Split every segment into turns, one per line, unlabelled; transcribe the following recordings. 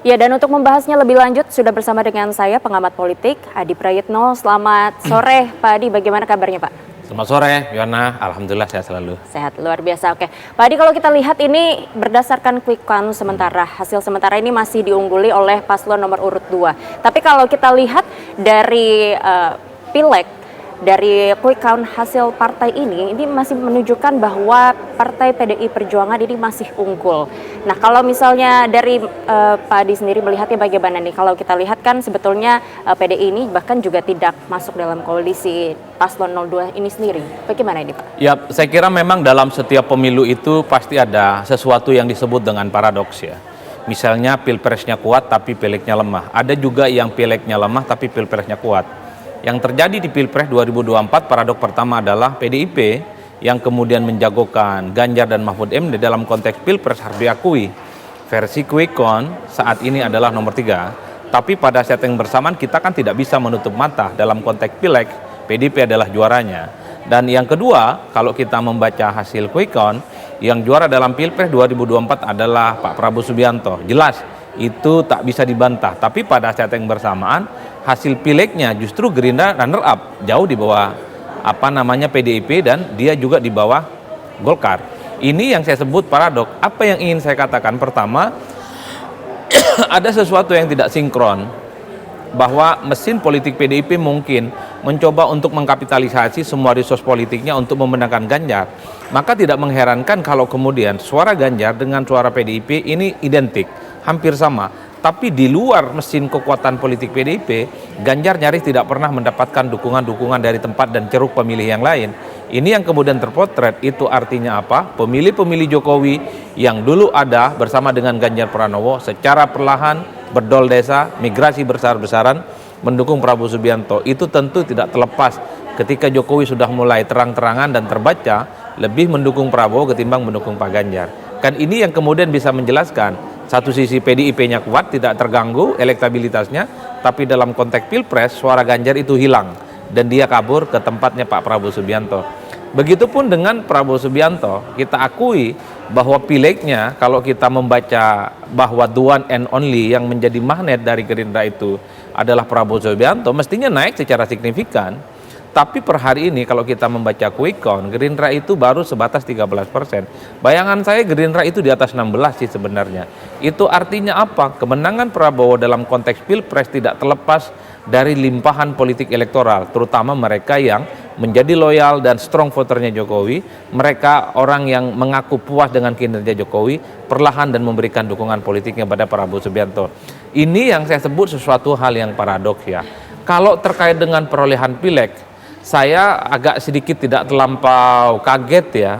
Ya, dan untuk membahasnya lebih lanjut sudah bersama dengan saya pengamat politik Adi Prayitno. Selamat sore Pak Adi, bagaimana kabarnya Pak?
Selamat sore, Yona. Alhamdulillah sehat selalu.
Sehat, luar biasa. Oke, Pak Adi, kalau kita lihat ini berdasarkan quick count sementara, hasil sementara ini masih diungguli oleh paslon nomor urut 2. Tapi kalau kita lihat dari pileg, dari quick count hasil partai ini masih menunjukkan bahwa partai PDI Perjuangan ini masih unggul. Nah, kalau misalnya dari Pak Adi sendiri melihatnya bagaimana nih? Kalau kita lihat kan sebetulnya PDI ini bahkan juga tidak masuk dalam koalisi paslon 02 ini sendiri. Bagaimana ini Pak?
Ya, saya kira memang dalam setiap pemilu itu pasti ada sesuatu yang disebut dengan paradoks ya. Misalnya pilpresnya kuat tapi pilegnya lemah. Ada juga yang pilegnya lemah tapi pilpresnya kuat. Yang terjadi di Pilpres 2024, paradok pertama adalah PDIP yang kemudian menjagokan Ganjar dan Mahfud MD dalam konteks Pilpres harus diakui. Versi quick count saat ini adalah nomor 3. Tapi pada saat yang bersamaan kita kan tidak bisa menutup mata dalam konteks Pileg, PDIP adalah juaranya. Dan yang kedua, kalau kita membaca hasil quick count, yang juara dalam Pilpres 2024 adalah Pak Prabowo Subianto. Jelas, itu tak bisa dibantah. Tapi pada saat yang bersamaan, hasil pilegnya justru Gerindra runner up, jauh di bawah PDIP dan dia juga di bawah Golkar. Ini yang saya sebut paradok. Apa yang ingin saya katakan? Pertama, ada sesuatu yang tidak sinkron, bahwa mesin politik PDIP mungkin mencoba untuk mengkapitalisasi semua resource politiknya untuk memenangkan Ganjar. Maka tidak mengherankan kalau kemudian suara Ganjar dengan suara PDIP ini identik, hampir sama. Tapi di luar mesin kekuatan politik PDIP, Ganjar nyaris tidak pernah mendapatkan dukungan-dukungan dari tempat dan ceruk pemilih yang lain. Ini yang kemudian terpotret, itu artinya apa? Pemilih-pemilih Jokowi yang dulu ada bersama dengan Ganjar Pranowo secara perlahan berdol desa, migrasi besar-besaran mendukung Prabowo Subianto. Itu tentu tidak terlepas ketika Jokowi sudah mulai terang-terangan dan terbaca lebih mendukung Prabowo ketimbang mendukung Pak Ganjar. Kan ini yang kemudian bisa menjelaskan satu sisi PDIP-nya kuat, tidak terganggu elektabilitasnya, tapi dalam konteks Pilpres suara Ganjar itu hilang dan dia kabur ke tempatnya Pak Prabowo Subianto. Begitupun dengan Prabowo Subianto, kita akui bahwa pilegnya kalau kita membaca bahwa the one and only yang menjadi magnet dari Gerindra itu adalah Prabowo Subianto, mestinya naik secara signifikan. Tapi per hari ini kalau kita membaca quick count, Gerindra itu baru sebatas 13%. Bayangan saya Gerindra itu di atas 16 sih sebenarnya. Itu artinya apa? Kemenangan Prabowo dalam konteks Pilpres tidak terlepas dari limpahan politik elektoral, terutama mereka yang menjadi loyal dan strong voternya Jokowi, mereka orang yang mengaku puas dengan kinerja Jokowi, perlahan dan memberikan dukungan politiknya pada Prabowo Subianto. Ini yang saya sebut sesuatu hal yang paradoks ya. Kalau terkait dengan perolehan pileg, saya agak sedikit tidak terlampau kaget ya.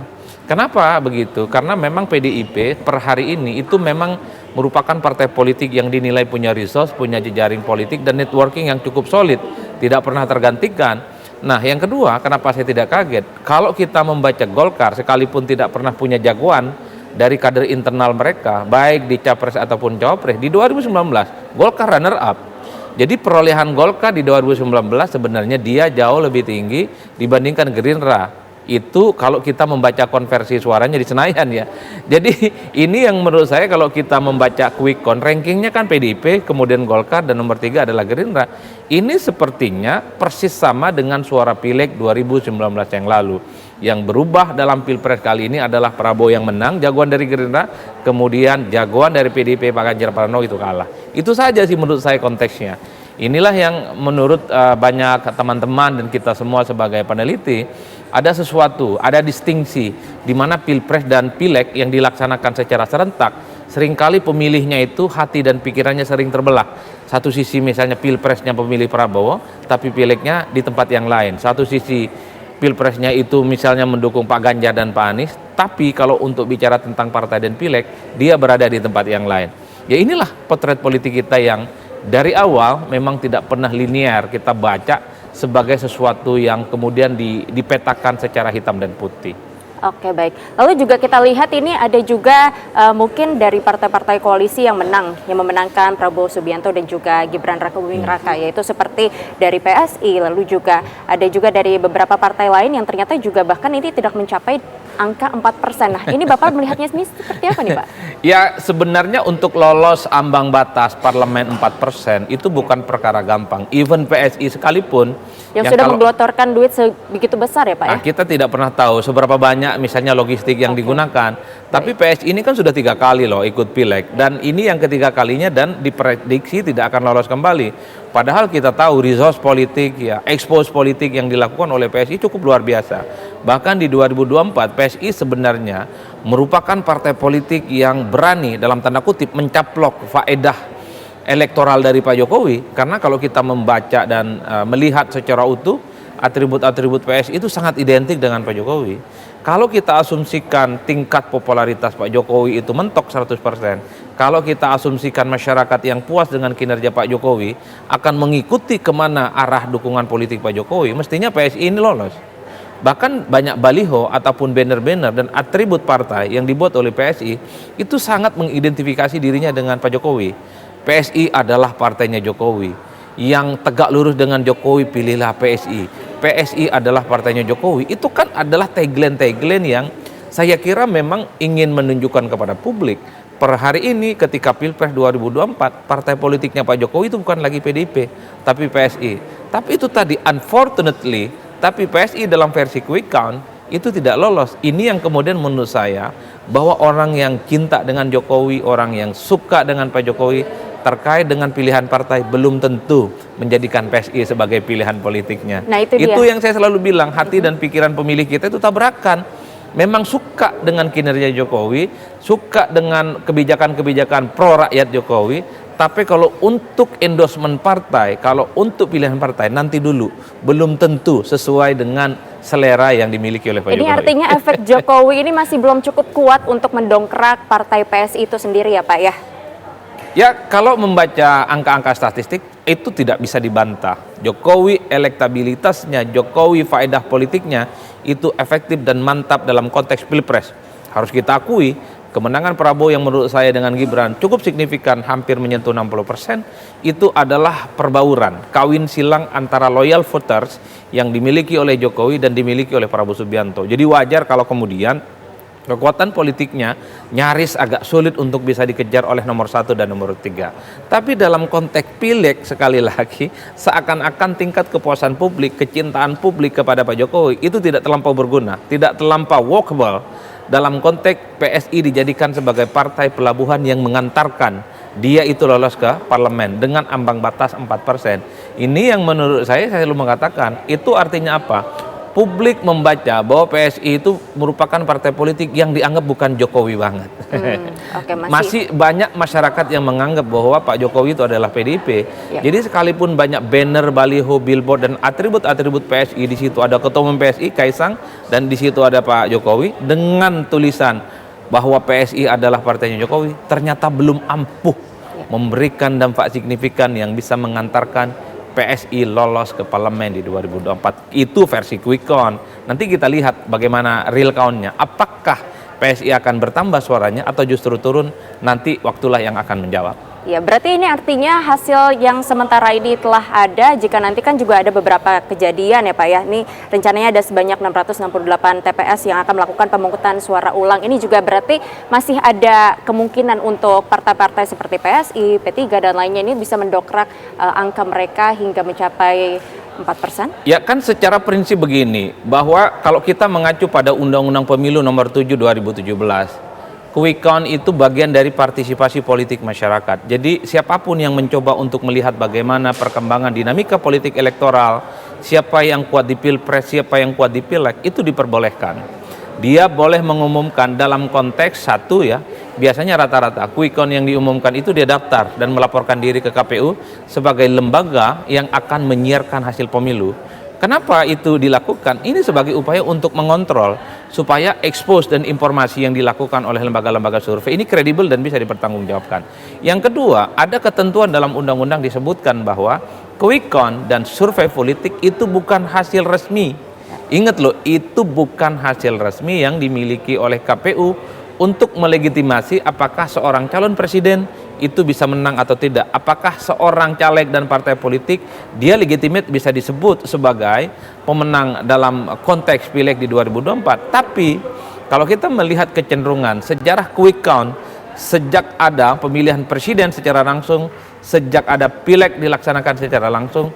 Kenapa begitu? Karena memang PDIP per hari ini itu memang merupakan partai politik yang dinilai punya resource, punya jejaring politik dan networking yang cukup solid, tidak pernah tergantikan. Nah, yang kedua, kenapa saya tidak kaget? Kalau kita membaca Golkar, sekalipun tidak pernah punya jagoan dari kader internal mereka, baik di Capres ataupun Cawapres, di 2019 Golkar runner up. Jadi perolehan Golkar di 2019 sebenarnya dia jauh lebih tinggi dibandingkan Gerindra. Itu kalau kita membaca konversi suaranya di Senayan ya. Jadi ini yang menurut saya kalau kita membaca quick count, rankingnya kan PDIP, kemudian Golkar, dan nomor 3 adalah Gerindra. Ini sepertinya persis sama dengan suara pileg 2019 yang lalu. Yang berubah dalam Pilpres kali ini adalah Prabowo yang menang, jagoan dari Gerindra, kemudian jagoan dari PDIP Pak Ganjar Pranowo itu kalah. Itu saja sih menurut saya konteksnya. Inilah yang menurut banyak teman-teman dan kita semua sebagai peneliti, ada sesuatu, ada distingsi di mana Pilpres dan Pileg yang dilaksanakan secara serentak, seringkali pemilihnya itu hati dan pikirannya sering terbelah. Satu sisi misalnya Pilpresnya pemilih Prabowo, tapi Pilegnya di tempat yang lain. Satu sisi Pilpresnya itu misalnya mendukung Pak Ganjar dan Pak Anies, tapi kalau untuk bicara tentang partai dan pileg, dia berada di tempat yang lain. Ya inilah potret politik kita yang dari awal memang tidak pernah linear kita baca sebagai sesuatu yang kemudian dipetakan secara hitam dan putih.
Oke, baik. Lalu juga kita lihat ini ada juga mungkin dari partai-partai koalisi yang memenangkan Prabowo Subianto dan juga Gibran Rakabuming Raka, yaitu seperti dari PSI, lalu juga ada juga dari beberapa partai lain yang ternyata juga bahkan ini tidak mencapai angka 4%. Nah, ini Bapak melihatnya ini seperti apa nih Pak?
Ya sebenarnya untuk lolos ambang batas parlemen 4% itu bukan perkara gampang. Even PSI sekalipun
Yang sudah menggelontorkan duit sebegitu besar ya Pak ya?
Kita tidak pernah tahu seberapa banyak misalnya logistik yang digunakan. Tapi PSI ini kan sudah 3 kali loh ikut pileg, dan ini yang ketiga kalinya dan diprediksi tidak akan lolos kembali. Padahal kita tahu resource politik ya, expose politik yang dilakukan oleh PSI cukup luar biasa. Bahkan di 2024 PSI sebenarnya merupakan partai politik yang berani dalam tanda kutip mencaplok faedah elektoral dari Pak Jokowi, karena kalau kita membaca dan melihat secara utuh atribut-atribut PSI itu sangat identik dengan Pak Jokowi. Kalau kita asumsikan tingkat popularitas Pak Jokowi itu mentok 100%, kalau kita asumsikan masyarakat yang puas dengan kinerja Pak Jokowi akan mengikuti kemana arah dukungan politik Pak Jokowi, mestinya PSI ini lolos. Bahkan banyak baliho ataupun banner-banner dan atribut partai yang dibuat oleh PSI itu sangat mengidentifikasi dirinya dengan Pak Jokowi. PSI adalah partainya Jokowi. Yang tegak lurus dengan Jokowi, pilihlah PSI. PSI adalah partainya Jokowi. Itu kan adalah tagline-tagline yang saya kira memang ingin menunjukkan kepada publik. Per hari ini ketika Pilpres 2024, partai politiknya Pak Jokowi itu bukan lagi PDIP, tapi PSI. Tapi itu tadi, unfortunately, tapi PSI dalam versi quick count itu tidak lolos. Ini yang kemudian menurut saya, bahwa orang yang cinta dengan Jokowi, orang yang suka dengan Pak Jokowi, terkait dengan pilihan partai belum tentu menjadikan PSI sebagai pilihan politiknya.
Nah, itu
yang saya selalu bilang, hati dan pikiran pemilih kita itu tabrakan. Memang suka dengan kinerja Jokowi, suka dengan kebijakan-kebijakan pro rakyat Jokowi, tapi kalau untuk endorsement partai, kalau untuk pilihan partai nanti dulu, belum tentu sesuai dengan selera yang dimiliki oleh Pak Jokowi.
Ini artinya efek Jokowi ini masih belum cukup kuat untuk mendongkrak partai PSI itu sendiri ya Pak ya?
Ya, kalau membaca angka-angka statistik itu tidak bisa dibantah. Jokowi elektabilitasnya, Jokowi faedah politiknya itu efektif dan mantap dalam konteks Pilpres. Harus kita akui, kemenangan Prabowo yang menurut saya dengan Gibran cukup signifikan, hampir menyentuh 60%, itu adalah perbauran, kawin silang antara loyal voters yang dimiliki oleh Jokowi dan dimiliki oleh Prabowo Subianto. Jadi wajar kalau kemudian kekuatan politiknya nyaris agak sulit untuk bisa dikejar oleh nomor 1 dan nomor 3. Tapi dalam konteks pileg, sekali lagi, seakan-akan tingkat kepuasan publik, kecintaan publik kepada Pak Jokowi itu tidak terlampau berguna, tidak terlampau workable dalam konteks PSI dijadikan sebagai partai pelabuhan yang mengantarkan dia itu lolos ke parlemen dengan ambang batas 4%. Ini yang menurut saya selalu mengatakan, itu artinya apa? Publik membaca bahwa PSI itu merupakan partai politik yang dianggap bukan Jokowi banget. Masih banyak masyarakat yang menganggap bahwa Pak Jokowi itu adalah PDIP. Jadi sekalipun banyak banner, baliho, billboard dan atribut-atribut PSI, di situ ada Ketua Umum PSI Kaisang dan di situ ada Pak Jokowi dengan tulisan bahwa PSI adalah partainya Jokowi, ternyata belum ampuh memberikan dampak signifikan yang bisa mengantarkan PSI lolos ke parlemen di 2024. Itu versi quick count. Nanti kita lihat bagaimana real count-nya. Apakah PSI akan bertambah suaranya atau justru turun? Nanti waktulah yang akan menjawab.
Ya, berarti ini artinya hasil yang sementara ini telah ada, jika nanti kan juga ada beberapa kejadian ya Pak ya. Ini rencananya ada sebanyak 668 TPS yang akan melakukan pemungutan suara ulang. Ini juga berarti masih ada kemungkinan untuk partai-partai seperti PSI, P3 dan lainnya ini bisa mendongkrak angka mereka hingga mencapai 4%? Ya
kan secara prinsip begini, bahwa kalau kita mengacu pada Undang-Undang Pemilu nomor 7 2017, quick count itu bagian dari partisipasi politik masyarakat. Jadi siapapun yang mencoba untuk melihat bagaimana perkembangan dinamika politik elektoral, siapa yang kuat di Pilpres, siapa yang kuat di Pileg, itu diperbolehkan. Dia boleh mengumumkan dalam konteks satu ya, biasanya rata-rata quick count yang diumumkan itu dia daftar dan melaporkan diri ke KPU sebagai lembaga yang akan menyiarkan hasil pemilu. Kenapa itu dilakukan? Ini sebagai upaya untuk mengontrol supaya expose dan informasi yang dilakukan oleh lembaga-lembaga survei ini kredibel dan bisa dipertanggungjawabkan. Yang kedua, ada ketentuan dalam undang-undang disebutkan bahwa quick count dan survei politik itu bukan hasil resmi. Ingat loh, itu bukan hasil resmi yang dimiliki oleh KPU untuk melegitimasi apakah seorang calon presiden itu bisa menang atau tidak. Apakah seorang caleg dan partai politik dia legitimate bisa disebut sebagai pemenang dalam konteks pileg di 2024. Tapi Kalau kita melihat kecenderungan sejarah quick count, sejak ada pemilihan presiden secara langsung, sejak ada pileg dilaksanakan secara langsung,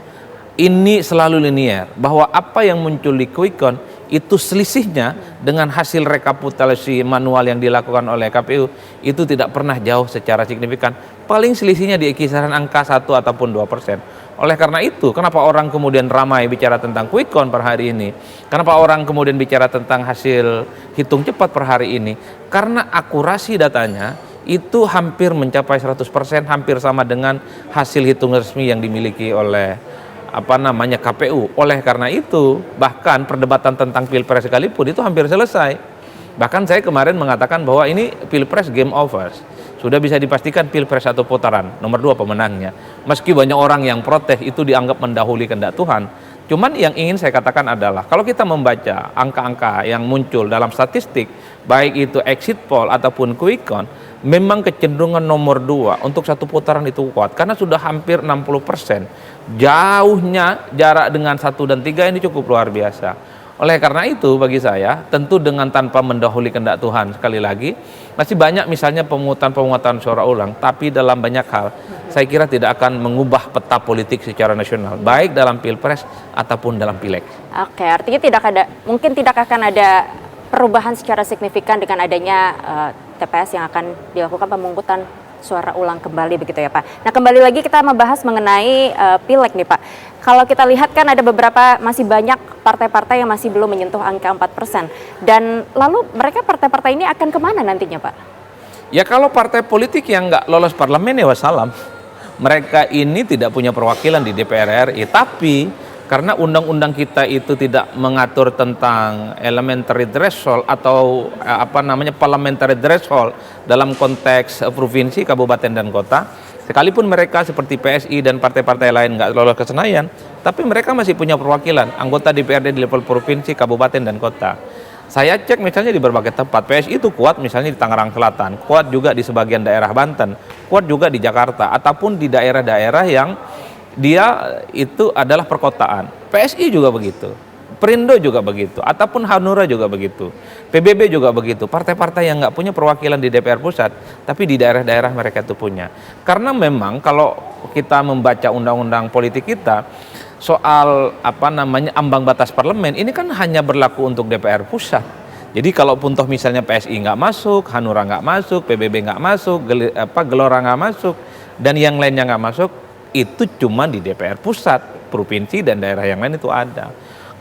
ini selalu linier, bahwa apa yang muncul di quick count itu selisihnya dengan hasil rekapitulasi manual yang dilakukan oleh KPU itu tidak pernah jauh secara signifikan. Paling selisihnya di kisaran angka 1 ataupun 2%. Oleh karena itu, kenapa orang kemudian ramai bicara tentang quick count per hari ini? Kenapa orang kemudian bicara tentang hasil hitung cepat per hari ini? Karena akurasi datanya itu hampir mencapai 100%, hampir sama dengan hasil hitung resmi yang dimiliki oleh KPU. Oleh karena itu, bahkan perdebatan tentang Pilpres sekalipun itu hampir selesai. Bahkan saya kemarin mengatakan bahwa ini Pilpres game over. Sudah bisa dipastikan Pilpres satu putaran, nomor 2 pemenangnya. Meski banyak orang yang protes itu dianggap mendahului kehendak Tuhan. Cuman yang ingin saya katakan adalah, kalau kita membaca angka-angka yang muncul dalam statistik, baik itu exit poll ataupun quick count, memang kecenderungan nomor 2 untuk satu putaran itu kuat. Karena sudah hampir 60%. Jauhnya jarak dengan 1 dan 3 ini cukup luar biasa. Oleh karena itu bagi saya, tentu dengan tanpa mendahului kehendak Tuhan, sekali lagi, masih banyak misalnya pemungutan suara ulang, tapi dalam banyak hal, saya kira tidak akan mengubah peta politik secara nasional, baik dalam Pilpres ataupun dalam Pileg.
Oke, artinya mungkin tidak akan ada perubahan secara signifikan dengan adanya TPS yang akan dilakukan pemungutan suara ulang kembali begitu ya Pak. Nah kembali lagi kita membahas mengenai Pileg nih Pak. Kalau kita lihat kan ada masih banyak partai-partai yang masih belum menyentuh angka 4%. Dan lalu mereka partai-partai ini akan kemana nantinya Pak?
Ya kalau partai politik yang nggak lolos parlemen ya wassalam. Mereka ini tidak punya perwakilan di DPR RI, tapi karena undang-undang kita itu tidak mengatur tentang elementary threshold atau parliamentary threshold dalam konteks provinsi, kabupaten dan kota. Sekalipun mereka seperti PSI dan partai-partai lain nggak lolos ke Senayan, tapi mereka masih punya perwakilan anggota DPRD di level provinsi, kabupaten dan kota. Saya cek misalnya di berbagai tempat, PSI itu kuat misalnya di Tangerang Selatan, kuat juga di sebagian daerah Banten, kuat juga di Jakarta ataupun di daerah-daerah yang dia itu adalah perkotaan. PSI juga begitu, Perindo juga begitu, ataupun Hanura juga begitu, PBB juga begitu. Partai-partai yang nggak punya perwakilan di DPR pusat, tapi di daerah-daerah mereka itu punya. Karena memang kalau kita membaca undang-undang politik kita, soal ambang batas parlemen ini kan hanya berlaku untuk DPR pusat. Jadi kalaupun toh misalnya PSI nggak masuk, Hanura nggak masuk, PBB nggak masuk, Gelora nggak masuk, dan yang lainnya nggak masuk, itu cuma di DPR pusat, provinsi dan daerah yang lain itu ada.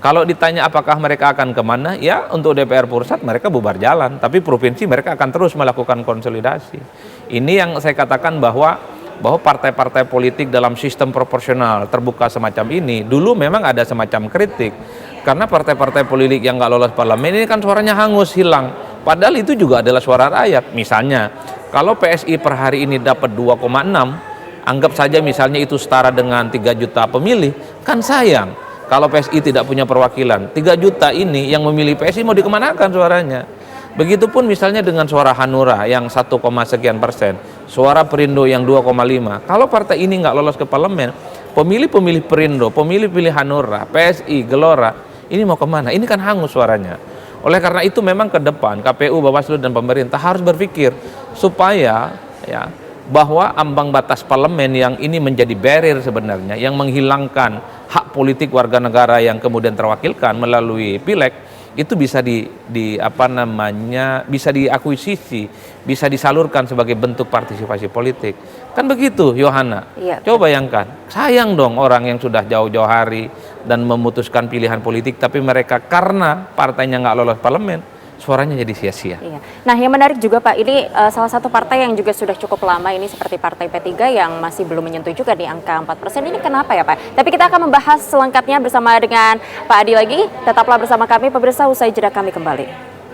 Kalau ditanya apakah mereka akan kemana, ya untuk DPR pusat mereka bubar jalan, tapi provinsi mereka akan terus melakukan konsolidasi. Ini yang saya katakan bahwa partai-partai politik dalam sistem proporsional terbuka semacam ini, dulu memang ada semacam kritik, karena partai-partai politik yang nggak lolos parlemen ini kan suaranya hangus, hilang. Padahal itu juga adalah suara rakyat. Misalnya, kalau PSI per hari ini dapat 2,6, anggap saja misalnya itu setara dengan 3 juta pemilih, kan sayang kalau PSI tidak punya perwakilan. 3 juta ini yang memilih PSI mau dikemanakan suaranya. Begitupun misalnya dengan suara Hanura yang 1, sekian persen, suara Perindo yang 2,5. Kalau partai ini nggak lolos ke parlemen, pemilih-pemilih Perindo, pemilih-pemilih Hanura, PSI, Gelora, ini mau kemana? Ini kan hangus suaranya. Oleh karena itu memang ke depan KPU, Bawaslu dan pemerintah harus berpikir supaya bahwa ambang batas parlemen yang ini menjadi barrier sebenarnya, yang menghilangkan hak politik warga negara yang kemudian terwakilkan melalui pileg, itu bisa bisa diakuisisi, bisa disalurkan sebagai bentuk partisipasi politik. Kan begitu, Yohana?
Iya.
Coba bayangkan, sayang dong orang yang sudah jauh-jauh hari dan memutuskan pilihan politik, tapi mereka karena partainya nggak lolos parlemen, suaranya jadi sia-sia.
Iya. Nah yang menarik juga Pak, ini salah satu partai yang juga sudah cukup lama ini seperti Partai P3 yang masih belum menyentuh juga di angka 4%. Ini kenapa ya Pak? Tapi kita akan membahas selengkapnya bersama dengan Pak Adi lagi. Tetaplah bersama kami pemirsa, usai jeda kami kembali.